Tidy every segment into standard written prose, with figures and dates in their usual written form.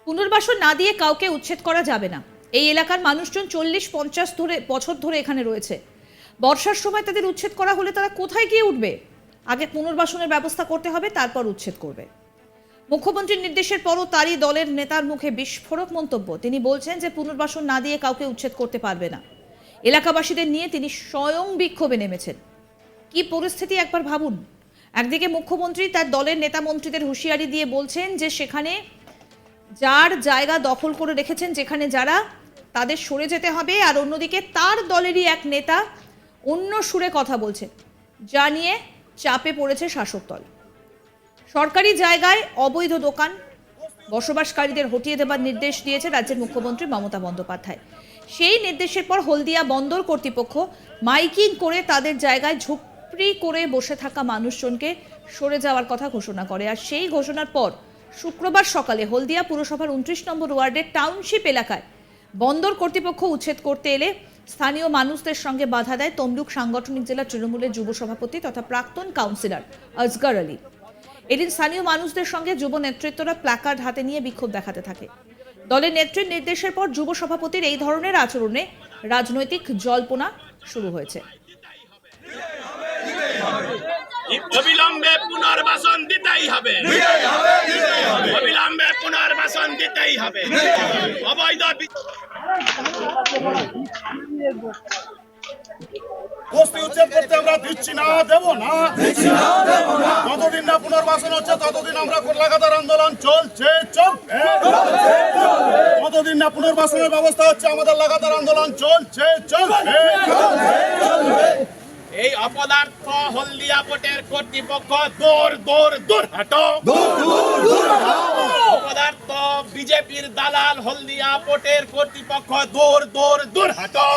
পুনর্বাসন না দিয়ে কাউকে উচ্ছেদ করা যাবে না। এই এলাকার মানুষজন 40-50 বছর ধরে এখানে রয়েছে। বর্ষার সময় তাদের উচ্ছেদ করা হলে তারা কোথায় গিয়ে উঠবে? আগে পুনর্বাসনের ব্যবস্থা করতে হবে, তারপর উচ্ছেদ করবে। মুখ্যমন্ত্রীর নির্দেশের পরও তারই দলের নেতার মুখে বিস্ফোরক মন্তব্য। তিনি বলছেন যে পুনর্বাসন না দিয়ে কাউকে উচ্ছেদ করতে পারবে না। এলাকাবাসীদের নিয়ে তিনি স্বয়ং বিক্ষোভে নেমেছেন। কি পরিস্থিতি একবার ভাবুন। একদিকে মুখ্যমন্ত্রী তার দলের নেতা মন্ত্রীদের হুঁশিয়ারি দিয়ে বলছেন যে সেখানে যার জায়গা দখল করে রেখেছেন, যেখানে যারা, তাদের সরে যেতে হবে। আর অন্যদিকে তার দলেরই এক নেতা অন্য সুরে কথা বলছেন, যা নিয়ে চাপে পড়েছে শাসক দল। সরকারি জায়গায় অবৈধ দোকান বসবাসকারীদের হটিয়ে দেবার নির্দেশ দিয়েছে রাজ্যের মুখ্যমন্ত্রী মমতা বন্দ্যোপাধ্যায়। সেই নির্দেশের পর হলদিয়া বন্দর কর্তৃপক্ষ মাইকিং করে তাদের জায়গায় ঝুপড়ি করে বসে থাকা মানুষজনকে সরে যাওয়ার কথা ঘোষণা করে। আর সেই ঘোষণার পর শুক্রবার সকালে হলদিয়া পুরসভার 29 নম্বর ওয়ার্ডের টাউনশিপ এলাকায় বন্দর কর্তৃপক্ষ উচ্ছেদ করতে এলে স্থানীয় মানুষদের সঙ্গে বাধা দেয় তমলুক সাংগঠনিক জেলা তৃণমূলের যুব সভাপতি তথা প্রাক্তন কাউন্সিলর আসগর আলী। এদিন স্থানীয় মানুষদের সঙ্গে যুব নেতৃত্বরা প্ল্যাকার্ড হাতে নিয়ে বিক্ষোভ দেখাতে থাকে। দলের নেত্রীর নির্দেশের পর যুব সভাপতির এই ধরনের আচরণে রাজনৈতিক জল্পনা শুরু হয়েছে। অবিলম্বে পুনর্বাসন দিতেই হবে, অবিলম্বে পুনর্বাসন দিতেই হবে। অবৈধ বস্তি উচ্ছেদ করতে আমরা দিচ্ছি না, দেব না। যতদিন না পুনর্বাসন হচ্ছে ততদিন আমরা লাগাতার আন্দোলন চলছে। যতদিন না পুনর্বাসনের ব্যবস্থা হচ্ছে আমাদের লাগাতার আন্দোলন চলছে। এই অপদার্থ হলদিয়া পোর্টের কর্তৃপক্ষ দূর দূর দূর হটো। অপদার্থ বিজেপির দালাল হলদিয়া পোর্টের কর্তৃপক্ষ দূর দূর দূর হটো।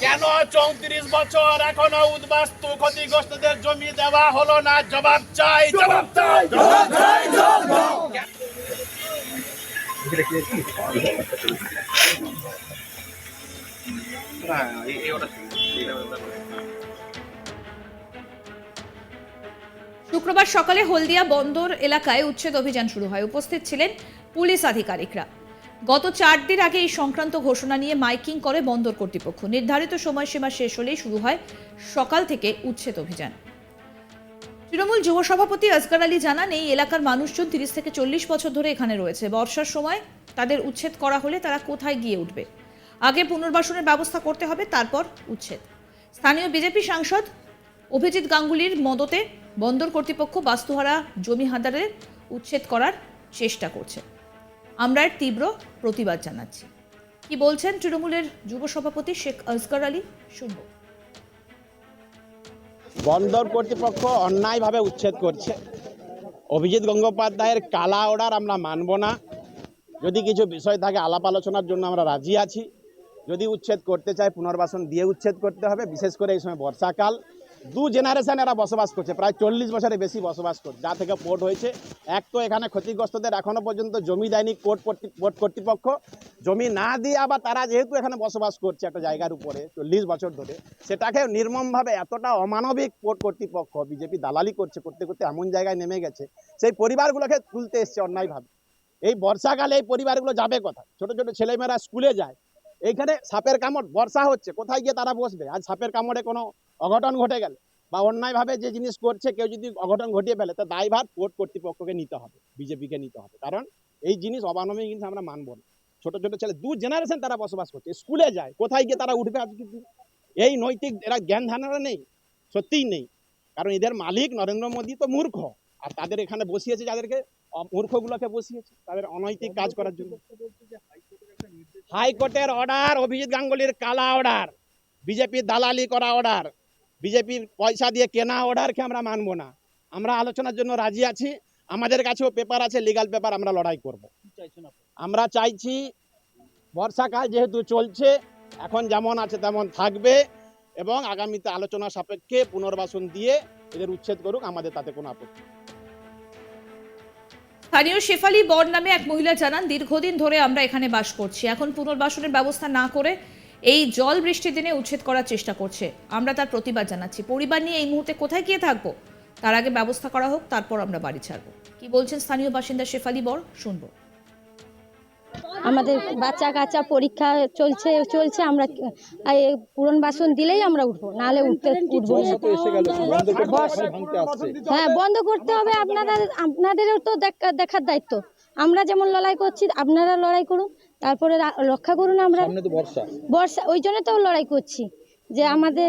কেন 34 বছর এখনো উদ্বাস্তু ক্ষতিগ্রস্তদের জমি দেওয়া হলো না? জবাব চাই, জবাব চাই, জবাব চাই, জবাব চাই। শুক্রবার সকালে হলদিয়া বন্দর এলাকায় উচ্ছেদ অভিযান শুরু হয়। উপস্থিত ছিলেন পুলিশ আধিকারিকরা। গত 4 দিন আগে এই সংক্রান্ত ঘোষণা নিয়ে মাইকিং করে বন্দর কর্তৃপক্ষ। নির্ধারিত সময়সীমা শেষ হলেই শুরু হয় সকাল থেকে উচ্ছেদ অভিযান। তৃণমূল যুব সভাপতি আসগর আলী জানান, এই এলাকার মানুষজন 30 থেকে 40 বছর ধরে এখানে রয়েছে। বর্ষার সময় তাদের উচ্ছেদ করা হলে তারা কোথায় গিয়ে উঠবে? আগে পুনর্বাসনের ব্যবস্থা করতে হবে, তারপর উচ্ছেদ। স্থানীয় বিজেপি সাংসদ অভিজিৎ গাঙ্গুলির মদতে বন্দর কর্তৃপক্ষ বাস্তুহারা জমি হাদারের উচ্ছেদ করার চেষ্টা করছে। আমরা এর তীব্র প্রতিবাদ জানাচ্ছি। কি বলছেন তৃণমূলের যুব সভাপতি শেখ আসগর আলী, শুনব। বন্দর কর্তৃপক্ষ অন্যায়ভাবে উচ্ছেদ করছে। অভিজিৎ গঙ্গোপাধ্যায়ের কালা অর্ডার আমরা মানব না। যদি কিছু বিষয় থাকে আলাপ আলোচনার জন্য আমরা রাজি আছি। যদি উচ্ছেদ করতে চায় পুনর্বাসন দিয়ে উচ্ছেদ করতে হবে। বিশেষ করে এই সময় বর্ষাকাল, 2 জেনারেশন এরা বসবাস করছে, প্রায় 40 বছরের বেশি বসবাস করছে। যা থেকে পোর্ট হয়েছে, এক তো এখানে ক্ষতিগ্রস্তদের এখনো পর্যন্ত জমি দেয়নি পোর্ট কর্তৃপক্ষ। জমি না দিয়ে আবার তারা যেহেতু এখানে বসবাস করছে একটা জায়গার উপরে 40 বছর ধরে, সেটাকে নির্মমভাবে এতটা অমানবিক পোর্ট কর্তৃপক্ষ বিজেপি দালালি করতে করতে এমন জায়গায় নেমে গেছে, সেই পরিবারগুলোকে তুলতে এসছে অন্যায়ভাবে। এই বর্ষাকালে এই পরিবারগুলো যাবে কোথায়? ছোট ছোট ছেলেমেয়েরা স্কুলে যায়, এইখানে সাপের কামড়, বর্ষা হচ্ছে, কোথায় গিয়ে তারা বসবে? আজ সাপের কামড়ে কোনো অঘটন ঘটে গেলে বা অন্যায়ভাবে যে জিনিস করছে কেউ যদি অঘটন ঘটিয়ে ফেলে, তার দায়ভার পোর্ট কর্তৃপক্ষকে নিতে হবে, বিজেপিকে নিতে হবে। কারণ এই জিনিস অমানবিক জিনিস আমরা মানব না। ছোট ছোট ছেলে 2 জেনারেশন তারা বসবাস করছে, স্কুলে যায়, কোথায় গিয়ে তারা উঠবে? আজকে এই নৈতিক এরা জ্ঞান ধারণা নেই, সত্যিই নেই। কারণ এদের মালিক নরেন্দ্র মোদী তো মূর্খ, আর তাদের এখানে বসিয়েছে যাদেরকে, মূর্খগুলোকে বসিয়েছে তাদের অনৈতিক কাজ করার জন্য। হাইকোর্টের অর্ডার, অভিজিৎ গাঙ্গুলির কালা অর্ডার, বিজেপির দালালি করা অর্ডার, বিজেপির পয়সা দিয়ে কেনা অর্ডারকে আমরা মানব না। আমরা আলোচনার জন্য রাজি আছি। আমাদের কাছেও পেপার আছে, লিগাল পেপার, আমরা লড়াই করব। আমরা চাইছি বর্ষাকাল যেহেতু চলছে, এখন যেমন আছে তেমন থাকবে এবং আগামীতে আলোচনা সাপেক্ষে পুনর্বাসন দিয়ে এদের উচ্ছেদ করুক, আমাদের তাতে কোনো আপত্তি। স্থানীয় শেফালি বর নামে এক মহিলা জানান, দীর্ঘদিন ধরে আমরা এখানে বাস করছি। এখন পুনর্বাসনের ব্যবস্থা না করে এই জল বৃষ্টির দিনে উচ্ছেদ করার চেষ্টা করছে। আমরা তার প্রতিবাদ জানাচ্ছি। পরিবার নিয়ে এই মুহূর্তে কোথায় গিয়ে থাকবো? তার আগে ব্যবস্থা করা হোক, তারপর আমরা বাড়ি ছাড়বো। কি বলছেন স্থানীয় বাসিন্দা শেফালি বর, শুনবো। আমাদের বাচ্চা কাচ্চা পরীক্ষা চলছে আমরা পুরন বাসন দিলেই আমরা উঠবো, নাহলে উঠবো না। হ্যাঁ, বন্ধ করতে হবে। আপনাদেরও তো দেখার দায়িত্ব। আমরা যেমন লড়াই করছি আপনারা লড়াই করুন, তারপরে রক্ষা করুন। আমরা বর্ষা ওই জন্য তো লড়াই করছি যে আমাদের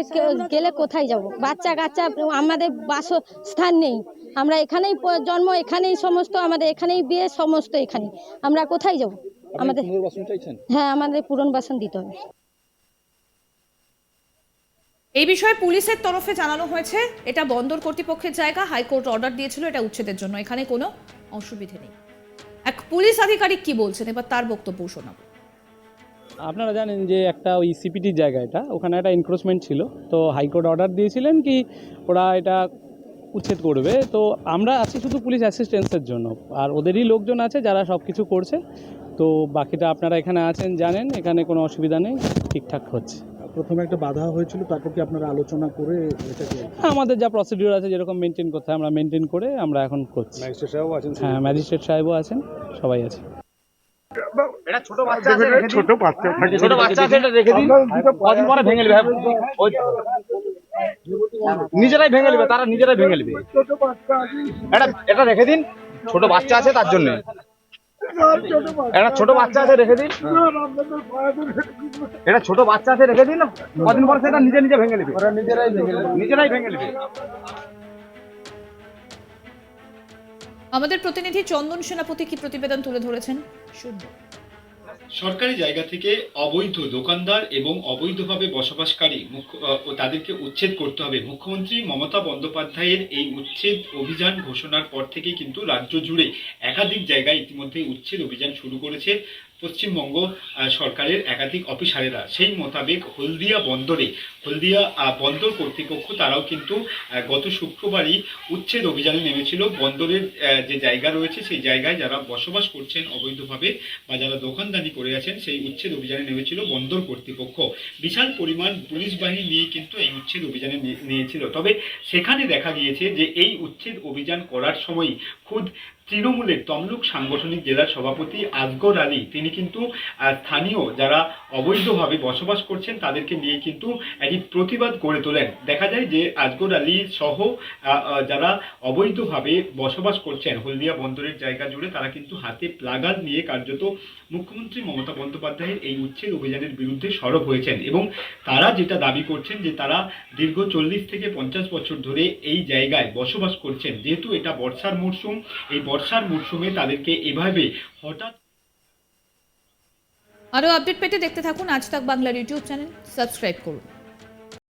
গেলে কোথায় যাব, বাচ্চা কাচ্চা আমাদের বাসস্থান নেই, আমরা এখানেই জন্ম, এখানেই সমস্ত, আমাদের এখানেই বিয়ে, সমস্ত এখানেই, আমরা কোথায় যাব? আমাদের হ্যাঁ, আমাদের পুনর্বাসন দিতে হবে। এই বিষয়ে পুলিশের তরফে জানানো হয়েছে এটা বন্দর কর্তৃপক্ষের জায়গা, হাইকোর্ট অর্ডার দিয়েছিল এটা উচ্ছেদের জন্য, এখানে কোনো অসুবিধে নেই। এক পুলিশ আধিকারিক কি বলছেন এবার তার বক্তব্য শোনাবো। আপনারা জানেন যে একটা ওই সিপিটির জায়গা, এটা ওখানে একটা এনক্রোচমেন্ট ছিল, তো হাইকোর্ট অর্ডার দিয়েছিলেন কি ওরা এটা উচ্ছেদ করবে। তো আমরা আছি শুধু পুলিশ অ্যাসিস্ট্যান্সের জন্য, আর ওদেরই লোকজন আছে যারা সব কিছু করছে। তো বাকিটা আপনারা এখানে আছেন জানেন, এখানে কোনো অসুবিধা নেই, ঠিকঠাক হচ্ছে। প্রথমে একটা বাধা হয়েছিল, তারপর কি আপনারা আলোচনা করে এটাকে? আমাদের যা প্রসিডিউর আছে যেরকম মেনটেন করতে হয় আমরা মেনটেন করে আমরা এখন করছি। ম্যাজিস্ট্রেট সাহেবও আছেন? হ্যাঁ, ম্যাজিস্ট্রেট সাহেবও আছেন, সবাই আছে। এটা ছোট বাচ্চা আছে, ছোট বাচ্চা আছে, এটা রেখে দিন, কদিন পরে ভেঙে নেবে, নিজেরাই ভেঙে নেবে, তারা নিজেরাই ভেঙে নেবে। এটা রেখে দিন, ছোট বাচ্চা আছে তার জন্য, এটা ছোট বাচ্চা আছে রেখে দিন, এটা ছোট বাচ্চা আছে রেখে দিন, কদিন পরে সেটা নিজে নিজে ভেঙে নেবে, নিজেরাই ভেঙে নেবে। আমাদের প্রতিনিধি চন্দন সেনাপতি কি প্রতিবেদন তুলে ধরেছেন শুনবো। সরকারি জায়গা থেকে অবৈধ দোকানদার এবং অবৈধভাবে বসবাসকারী তাদেরকে উচ্ছেদ করতে হবে। মুখ্যমন্ত্রী মমতা বন্দ্যোপাধ্যায়ের এই উচ্ছেদ অভিযান ঘোষণার পর থেকে কিন্তু রাজ্য জুড়ে একাধিক জায়গায় ইতিমধ্যে উচ্ছেদ অভিযান শুরু করেছে পশ্চিমবঙ্গ সরকারের একাধিক অফিসারেরা। সেই মোতাবেক হলদিয়া বন্দর কর্তৃপক্ষ তারাও কিন্তু গত শুক্রবারই উচ্ছেদ অভিযানে নেমেছিল। বন্দরের যে জায়গা রয়েছে সেই জায়গায় যারা বসবাস করছেন অবৈধভাবে বা যারা দোকানদানি করে আছেন সেই উচ্ছেদ অভিযানে নেমেছিল বন্দর কর্তৃপক্ষ। বিশাল পরিমাণ পুলিশ বাহিনী নিয়ে কিন্তু এই উচ্ছেদ অভিযানে নিয়েছিল। তবে সেখানে দেখা গিয়েছে যে এই উচ্ছেদ অভিযান করার সময় খুদ তৃণমূলের তমলুক সাংগঠনিক জেলার সভাপতি আসগর আলী তিনি কিন্তু স্থানীয় যারা অবৈধভাবে বসবাস করছেন তাদেরকে নিয়ে কিন্তু একটি প্রতিবাদ গড়ে তোলেন। দেখা যায় যে আসগর আলী সহ যারা অবৈধভাবে বসবাস করছেন হলদিয়া বন্দরের জায়গা জুড়ে তারা কিন্তু হাতে প্লাগার নিয়ে কার্যত মুখ্যমন্ত্রী মমতা বন্দ্যোপাধ্যায়ের এই উচ্ছেদ অভিযানের বিরুদ্ধে সরব হয়েছেন এবং তারা যেটা দাবি করছেন যে তারা দীর্ঘ 40 থেকে 50 বছর ধরে এই জায়গায় বসবাস করছেন। যেহেতু এটা বর্ষার মরশুম, এই বর্ষার মরশুমে তাদেরকে এভাবে হঠাৎ। আরো আপডেট পেতে দেখতে থাকুন আজ তাক বাংলার ইউটিউব চ্যানেল, সাবস্ক্রাইব করুন।